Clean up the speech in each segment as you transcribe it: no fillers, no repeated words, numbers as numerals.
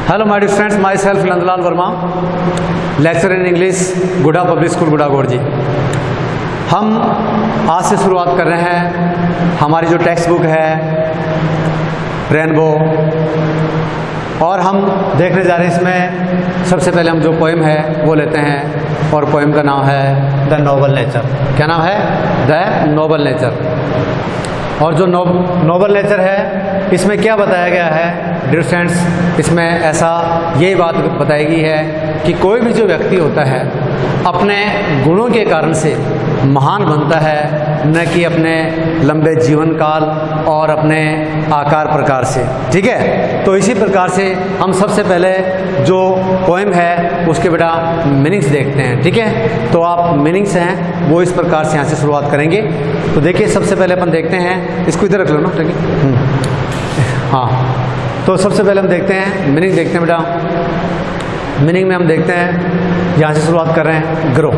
Hello my dear friends, myself Nandlal Verma, lecture in English, Gudha public school Gudhagorji. हम आज से शुरुआत कर रहे हैं हमारी जो टेक्स्ट बुक है रेनबो, और हम देखने जा रहे हैं इसमें सबसे पहले हम जो पोएम है वो लेते हैं, और पोएम का नाम है द नोबल नेचर। क्या नाम है? The Nobel nature. और जो नोबल नेचर है इसमें क्या बताया गया है डियर फ्रेंड्स, इसमें ऐसा यही बात बताई गई है कि कोई भी जो व्यक्ति होता है अपने गुणों के कारण से महान बनता है, न कि अपने लंबे जीवन काल और अपने आकार प्रकार से। ठीक है, तो इसी प्रकार से हम सबसे पहले जो पोएम है उसके बेटा मीनिंग्स देखते हैं। ठीक है, तो आप मीनिंग्स हैं वो इस प्रकार से यहाँ से शुरुआत करेंगे। तो देखिए सबसे पहले अपन देखते हैं, इसको इधर रख लो ना। ठीक है, हाँ, तो सबसे पहले हम देखते हैं मीनिंग, देखते हैं बेटा। मीनिंग में हम देखते हैं, यहाँ से शुरुआत कर रहे हैं ग्रो।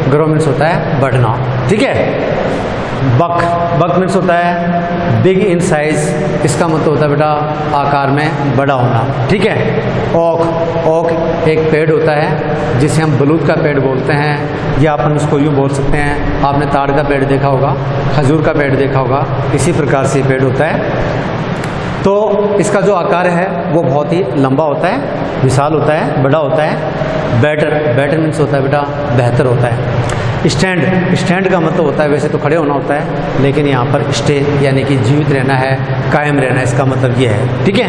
ग्रो मीन्स होता है बढ़ना। ठीक है, बक मीन्स होता है बिग इन साइज, इसका मतलब होता है बेटा आकार में बड़ा होना। ठीक है, ओक एक पेड़ होता है जिसे हम बलूत का पेड़ बोलते हैं, या अपन उसको यूँ बोल सकते हैं, आपने ताड़ का पेड़ देखा होगा, खजूर का पेड़ देखा होगा, इसी प्रकार से पेड़ होता है। तो इसका जो आकार है वो बहुत ही लंबा होता है, विशाल होता है, बड़ा होता है। बेटर मीन्स होता है बेटा बेहतर होता है। स्टैंड का मतलब होता है, वैसे तो खड़े होना होता है, लेकिन यहाँ पर स्टे यानी कि जीवित रहना है, कायम रहना है, इसका मतलब ये है। ठीक है,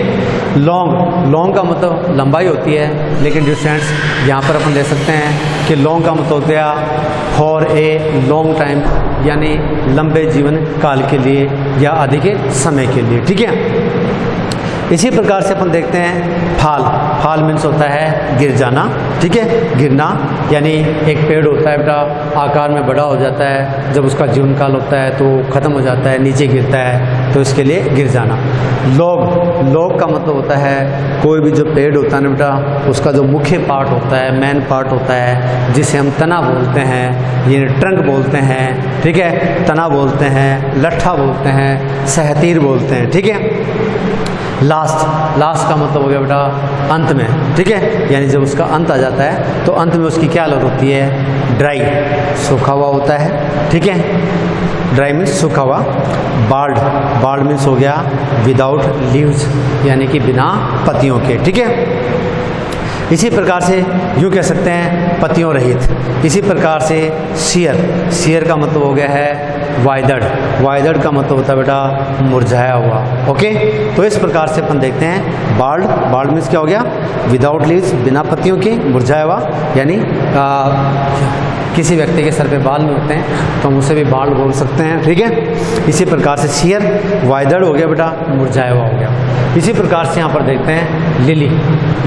लॉन्ग का मतलब लंबाई होती है, लेकिन डियर फ्रेंड्स यहाँ पर अपन ले सकते हैं कि लॉन्ग का मतलब होता है फॉर ए लॉन्ग टाइम, यानी लंबे जीवन काल के लिए या अधिक समय के लिए। ठीक है, इसी प्रकार से अपन देखते हैं फाल मीन्स होता है गिर जाना। ठीक है, गिरना यानी एक पेड़ होता है बेटा आकार में बड़ा हो जाता है, जब उसका जीवन काल होता है तो ख़त्म हो जाता है, नीचे गिरता है, तो इसके लिए गिर जाना। लॉग का मतलब होता है कोई भी जो पेड़ होता है ना बेटा, उसका जो मुख्य पार्ट होता है, मेन पार्ट होता है, जिसे हम तना बोलते हैं, ये ट्रंक बोलते हैं। ठीक है, तना बोलते हैं, लट्ठा बोलते हैं, सहतीर बोलते हैं। ठीक है, लास्ट का मतलब हो गया बेटा अंत में। ठीक है, यानी जब उसका अंत आ जाता है तो अंत में उसकी क्या हालत होती है? ड्राई, सूखा हुआ होता है। ठीक है, ड्राई मीन्स सूखा हुआ। बाल्ड मीन्स हो गया विदाउट लीव्स, यानी कि बिना पत्तियों के। ठीक है, इसी प्रकार से यूँ कह सकते हैं पत्तियों रहित। इसी प्रकार से शेयर का मतलब हो गया है वाइदड़ का मतलब होता है बेटा मुरझाया हुआ। ओके, तो इस प्रकार से अपन देखते हैं बाल्ड मीन्स क्या हो गया? विदाउट लीव्स, बिना पत्तियों के, मुरझाया हुआ, यानी किसी व्यक्ति के सर पे बाल नहीं होते हैं तो हम उसे भी बाल्ड बोल सकते हैं। ठीक है, इसी प्रकार से शेयर, वाइदड़ हो गया बेटा मुरझाया हुआ हो गया। इसी प्रकार से यहाँ पर देखते हैं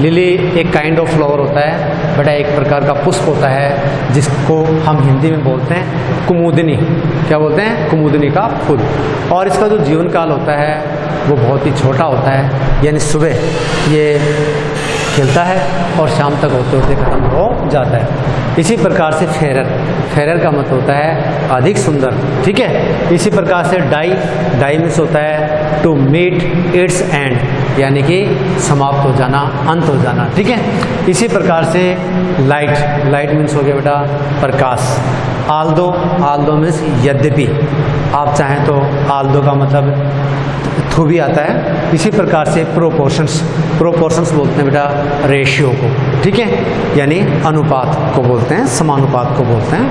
लिली एक काइंड ऑफ फ्लावर होता है बेटा, एक प्रकार का पुष्प होता है जिसको हम हिंदी में बोलते हैं कुमुदनी। क्या बोलते हैं? कुमुदनी का फूल। और इसका जो जीवन काल होता है वो बहुत ही छोटा होता है, यानी सुबह ये खिलता है और शाम तक होते होते खत्म हो जाता है। इसी प्रकार से फेरर का मतलब होता है अधिक सुंदर। ठीक है, इसी प्रकार से डाई मीन्स होता है टू मीट इट्स एंड, यानी कि समाप्त हो जाना, अंत हो जाना। ठीक है, इसी प्रकार से लाइट मीन्स हो गया बेटा प्रकाश। आल्दो मीन्स यद्यपि, आप चाहें तो आल्दो का मतलब थ्रू भी आता है। इसी प्रकार से प्रोपोर्शंस बोलते हैं बेटा रेशियो को। ठीक है, यानी अनुपात को बोलते हैं, समानुपात को बोलते हैं।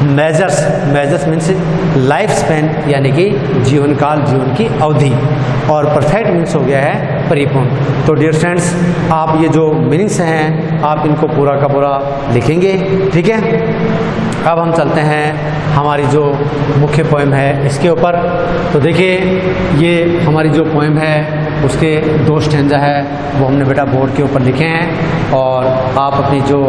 मेजर्स मीन्स लाइफ स्पैन, यानी कि जीवन काल, जीवन की अवधि। और परफेक्ट मीन्स हो गया है परिपूर्ण। तो डियर फ्रेंड्स, आप ये जो मीनिंग्स हैं आप इनको पूरा का पूरा लिखेंगे। ठीक है, अब हम चलते हैं हमारी जो मुख्य पोएम है इसके ऊपर। तो देखिए ये हमारी जो पोएम है उसके 2 स्टैंजा है वो हमने बेटा बोर्ड के ऊपर लिखे हैं, और आप अपनी जो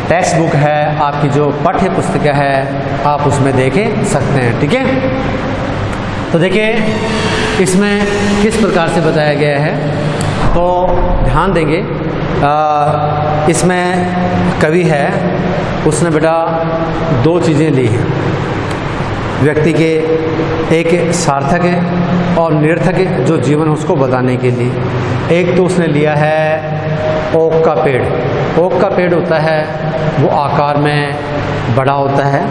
टेक्स्ट बुक है, आपकी जो पाठ्य पुस्तक है, आप उसमें देख सकते हैं। ठीक है, तो देखिए इसमें किस प्रकार से बताया गया है, तो ध्यान देंगे। इसमें कवि है उसने बेटा 2 चीज़ें ली हैं। व्यक्ति के एक सार्थक है और निरर्थक है जो जीवन उसको बताने के लिए। एक तो उसने लिया है ओक का पेड़। ओक का पेड़ होता है वो आकार में बड़ा होता है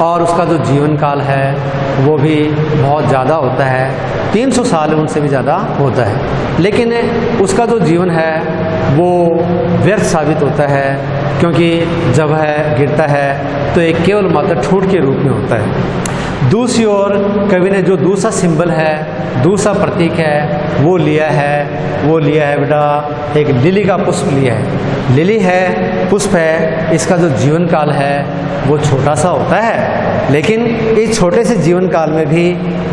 और उसका जो जीवन काल है वो भी बहुत ज़्यादा होता है, 300 साल उनसे भी ज़्यादा होता है। लेकिन उसका जो जीवन है वो व्यर्थ साबित होता है, क्योंकि जब है गिरता है तो एक केवल मात्र ठूठ के रूप में होता है। दूसरी ओर कवि ने जो दूसरा सिंबल है, दूसरा प्रतीक है वो लिया है बेटा एक लिली का पुष्प लिया है। लिली है, पुष्प है, इसका जो जीवन काल है वो छोटा सा होता है, लेकिन इस छोटे से जीवन काल में भी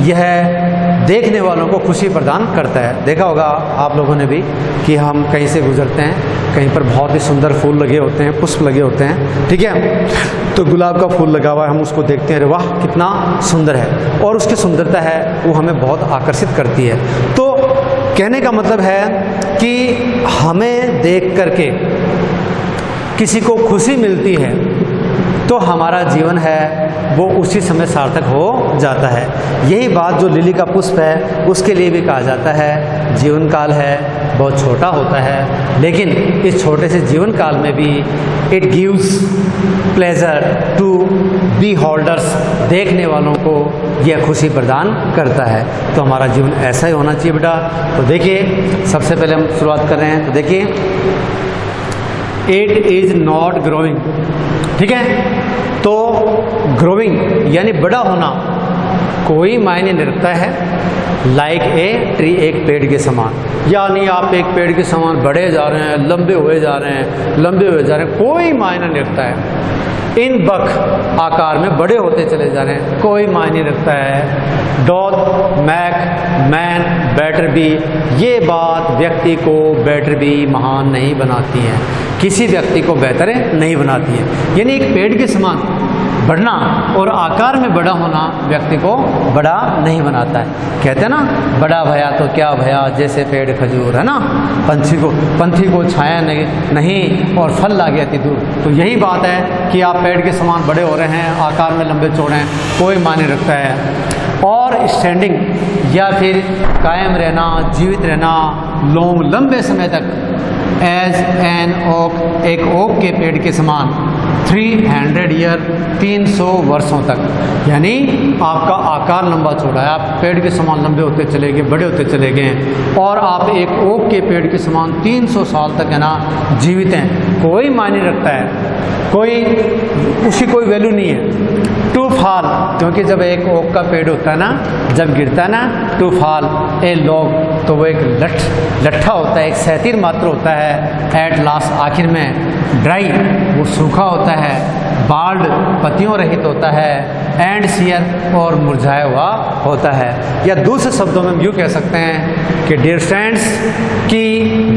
यह देखने वालों को खुशी प्रदान करता है। देखा होगा आप लोगों ने भी कि हम कहीं से गुजरते हैं, कहीं पर बहुत ही सुंदर फूल लगे होते हैं, पुष्प लगे होते हैं, ठीक है, तो गुलाब का फूल लगा हुआ है, हम उसको देखते हैं, अरे वाह कितना सुंदर है, और उसकी सुंदरता है वो हमें बहुत आकर्षित करती है। तो कहने का मतलब है कि हमें देख करके किसी को खुशी मिलती है तो हमारा जीवन है वो उसी समय सार्थक हो जाता है। यही बात जो लिली का पुष्प है उसके लिए भी कहा जाता है, जीवन काल है बहुत छोटा होता है, लेकिन इस छोटे से जीवन काल में भी it gives pleasure to beholders, देखने वालों को यह खुशी प्रदान करता है। तो हमारा जीवन ऐसा ही होना चाहिए बेटा। तो देखिए सबसे पहले हम शुरुआत कर रहे हैं, तो देखिए इट इज़ नॉट ग्रोइंग, ठीक है, तो ग्रोइंग यानी बड़ा होना कोई मायने नहीं रखता है। लाइक ए ट्री, एक पेड़ के समान, यानी आप एक पेड़ के समान बढ़े जा रहे हैं, लंबे हुए जा रहे हैं, लंबे हुए जा रहे हैं, कोई मायने नहीं रखता है। इन बक आकार में बड़े होते चले जा रहे हैं, कोई मायने रखता है। Doth make man better be, ये बात व्यक्ति को बेटर बी महान नहीं बनाती है, किसी व्यक्ति को बेहतर नहीं बनाती है। यानी एक पेड़ के समान बढ़ना और आकार में बड़ा होना व्यक्ति को बड़ा नहीं बनाता है। कहते हैं ना, बड़ा भया तो क्या भया जैसे पेड़ खजूर, है ना, पंछी को छाया नहीं और फल ला गया दूर। तो यही बात है कि आप पेड़ के समान बड़े हो रहे हैं, आकार में लंबे चौड़े हैं, कोई मायने रखता है। और स्टैंडिंग या फिर कायम रहना, जीवित रहना लॉन्ग लंबे समय तक, एज एन ओक, एक ओक के पेड़ के समान, 300 ईयर 300 वर्षों तक, यानी आपका आकार लंबा चौड़ा है, आप पेड़ के समान लंबे होते चले गए, बड़े होते चले गए, और आप एक ओक के पेड़ के समान 300 साल तक है ना जीवित हैं, कोई मायने रखता है, कोई उसकी कोई वैल्यू नहीं है। टू फॉल, क्योंकि जब एक ओक का पेड़ होता है ना, जब गिरता है ना, टू फॉल ए लॉग, तो वो एक लट्ठा होता है, एक सैतीर मात्र होता है। एट लास्ट, आखिर में ड्राई, वो सूखा होता है, बाल्ड, पत्तियों रहित होता है, एंड सियर, और मुरझाया हुआ होता है। या दूसरे शब्दों में हम यूँ कह सकते हैं कि डियर फ्रेंड्स, कि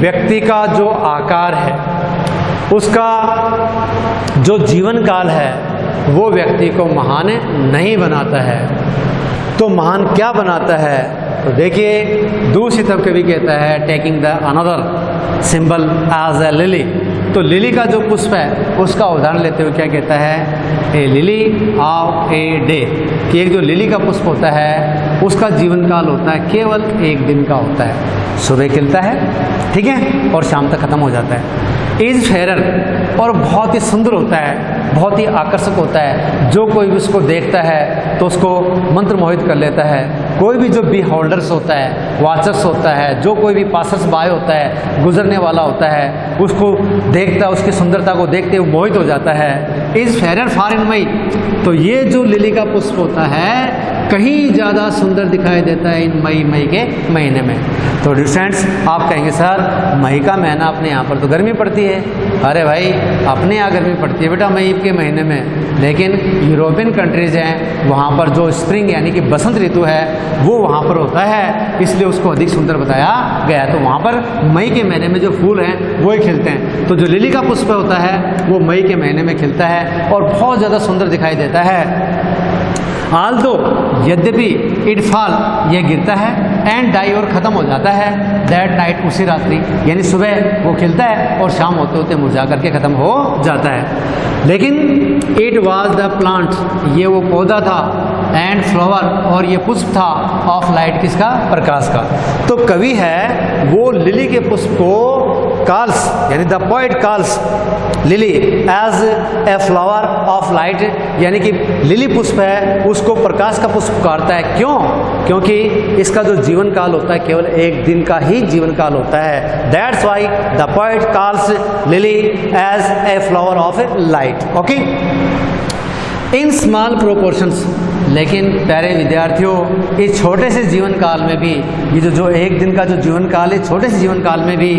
व्यक्ति का जो आकार है, उसका जो जीवन काल है, वो व्यक्ति को महान नहीं बनाता है। तो महान क्या बनाता है? तो देखिए दूसरी तरफ कभी कहता है taking the another symbol as a lily. तो लिली का जो पुष्प है उसका उदाहरण लेते हुए क्या कहता है, ए लिली ऑफ ए डे, कि एक जो लिली का पुष्प होता है उसका जीवन काल होता है केवल एक दिन का होता है, सुबह खिलता है, ठीक है, और शाम तक ख़त्म हो जाता है। इज फेरर, और बहुत ही सुंदर होता है, बहुत ही आकर्षक होता है, जो कोई भी उसको देखता है तो उसको मंत्र मोहित कर लेता है। कोई भी जो बी होल्डर्स होता है, वाचर्स होता है, जो कोई भी पासर्स बाय होता है, गुजरने वाला होता है, उसको देखता है, उसकी सुंदरता को देखते हुए मोहित हो जाता है। इज फेरर फार इन मई, तो ये जो लिली का पुष्प होता है कहीं ज़्यादा सुंदर दिखाई देता है इन मई के महीने में। तो फ्रेंड्स आप कहेंगे सर मई का महीना अपने यहाँ पर तो गर्मी पड़ती है। अरे भाई अपने यहाँ गर्मी पड़ती है बेटा मई के महीने में, लेकिन यूरोपियन कंट्रीज़ हैं वहाँ पर जो स्प्रिंग यानी कि बसंत ऋतु है वो वहाँ पर होता है, इसलिए उसको अधिक सुंदर बताया गया। तो वहाँ पर मई के महीने में जो फूल हैं वो ही खिलते हैं। तो जो लिली का पुष्प होता है वो मई के महीने में खिलता है और बहुत ज़्यादा सुंदर दिखाई देता है। आल दो, यद्यपि, इट फॉल, यह गिरता है, एंड डाई, और ख़त्म हो जाता है, दैट नाइट, उसी रात्रि, यानी सुबह वो खिलता है और शाम होते होते मुरझा करके ख़त्म हो जाता है। लेकिन इट वाज द प्लांट, ये वो पौधा था, एंड फ्लावर, और ये पुष्प था ऑफ लाइट, किसका? प्रकाश का। तो कवि है वो लिली के पुष्प को कॉल्स, यानी the poet calls lily as a flower of light, यानी कि लिली पुष्प है उसको प्रकाश का पुष्प पुकारता है। क्यों? क्योंकि इसका जो जीवन काल होता है केवल एक दिन का ही जीवन काल होता है। That's why the poet calls lily as a flower of light. Okay, in small proportions, लेकिन प्यारे विद्यार्थियों इस छोटे से जीवन काल में भी, ये जो एक दिन का जो जीवन काल है, छोटे से जीवन काल में भी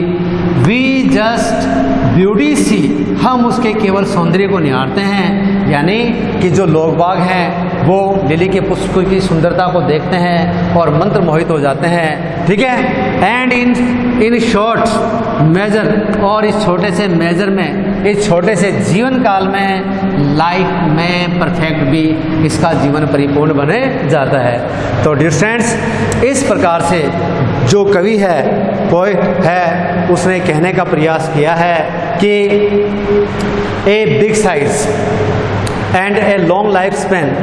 वी जस्ट ब्यूटी सी, हम उसके केवल सौंदर्य को निहारते हैं। यानी कि जो लोग बाग हैं वो लिली के पुष्प की सुंदरता को देखते हैं और मंत्र मोहित हो जाते हैं। ठीक है, एंड इन शॉर्ट मेजर, और इस छोटे से मेजर में, इस छोटे से जीवन काल में लाइफ में परफेक्ट भी इसका जीवन परिपूर्ण बने जाता है। तो डियर स्टूडेंट्स, इस प्रकार से जो कवि है, पोएट है, उसने कहने का प्रयास किया है कि a big size and a long life span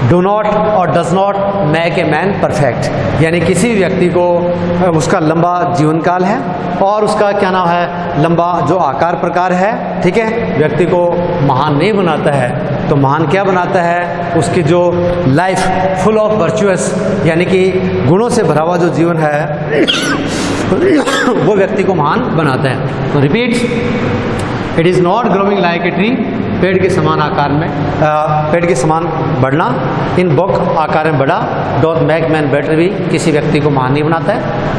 do not और does not make a man perfect, यानी किसी व्यक्ति को उसका लंबा जीवन काल है और उसका क्या नाम है, लंबा जो आकार प्रकार है, ठीक है, व्यक्ति को महान नहीं बनाता है। तो महान क्या बनाता है? उसकी जो लाइफ फुल ऑफ वर्चुअस, यानी कि गुणों से भरा हुआ जो जीवन है वो व्यक्ति को महान बनाता है। तो repeat, it is not growing like a tree, पेड़ के समान आकार में, पेड़ के समान बढ़ना, इन बुक आकार में बढ़ा, डोंट मेक मैन बेटर भी, किसी व्यक्ति को महान नहीं बनाता है।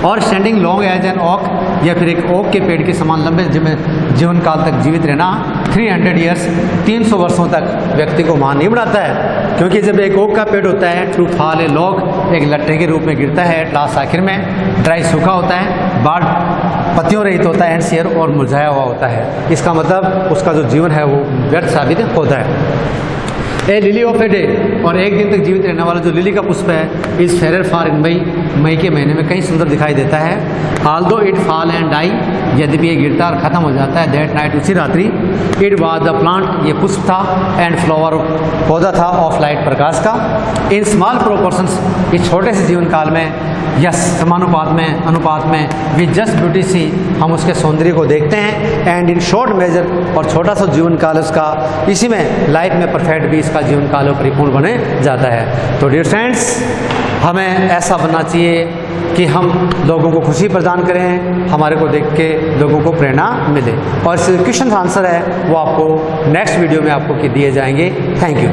और standing long as an oak, या फिर एक ओक के पेड़ के समान लंबे जीवन काल तक जीवित रहना, 300 ईयर्स, 300 वर्षों तक व्यक्ति को महान नहीं बनाता है। क्योंकि जब एक ओक का पेड़ होता है, टू फॉल ए लॉग, एक लट्टे के रूप में गिरता है, लास्ट आखिर में ड्राई सूखा होता है, बाढ़ पत्तियों रहित होता है, एंड शेयर और मुरझाया हुआ होता है। इसका मतलब उसका जो जीवन है वो व्यर्थ साबित होता है। ए लिली ऑफ ए डे, और एक दिन तक जीवित रहने वाला जो लिली का पुष्प है, is fair for in May, मई के महीने में कहीं सुंदर दिखाई देता है। Although it fall and die, यद्यपि ये गिरता और खत्म हो जाता है, दैट नाइट, उसी रात्रि। इट वाज द प्लांट, ये पुष्प था, एंड फ्लावर, पौधा था, ऑफ लाइट, प्रकाश का। इन स्मॉल प्रोपोर्शंस, इस छोटे से जीवन काल में, यस, समानुपात में, अनुपात में, विद जस्ट ब्यूटी सी, हम उसके सौंदर्य को देखते हैं। एंड इन शॉर्ट मेजर, और छोटा सा जीवन काल उसका, इसी में लाइफ में परफेक्ट भी इसका जीवन काल परिपूर्ण बने जाता है। तो डियर फ्रेंड्स, हमें ऐसा बनना चाहिए कि हम लोगों को खुशी प्रदान करें, हमारे को देख के लोगों को प्रेरणा मिले। और इस क्वेश्चन का आंसर है वो आपको नेक्स्ट वीडियो में आपको दिए जाएंगे। Thank you.